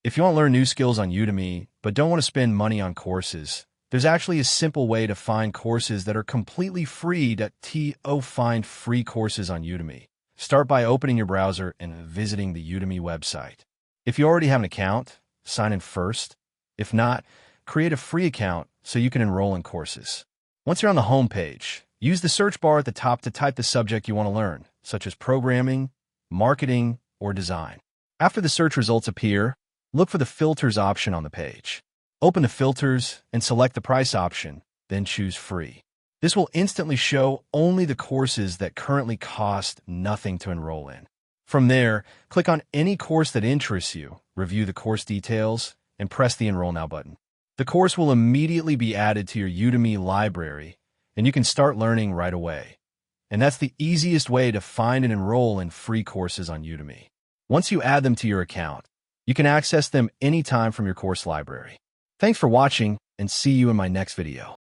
If you want to learn new skills on Udemy, but don't want to spend money on courses, there's actually a simple way to find courses that are completely free. Find free courses on Udemy. Start by opening your browser and visiting the Udemy website. If you already have an account, sign in first. If not, create a free account so you can enroll in courses. Once you're on the home page, use the search bar at the top to type the subject you want to learn, such as programming, marketing, or design. After the search results appear, look for the filters option on the page. Open the filters and select the price option, then choose free. This will instantly show only the courses that currently cost nothing to enroll in. From there, click on any course that interests you, review the course details, and press the Enroll Now button. The course will immediately be added to your Udemy library, and you can start learning right away. And that's the easiest way to find and enroll in free courses on Udemy. Once you add them to your account, you can access them anytime from your course library. Thanks for watching, and see you in my next video.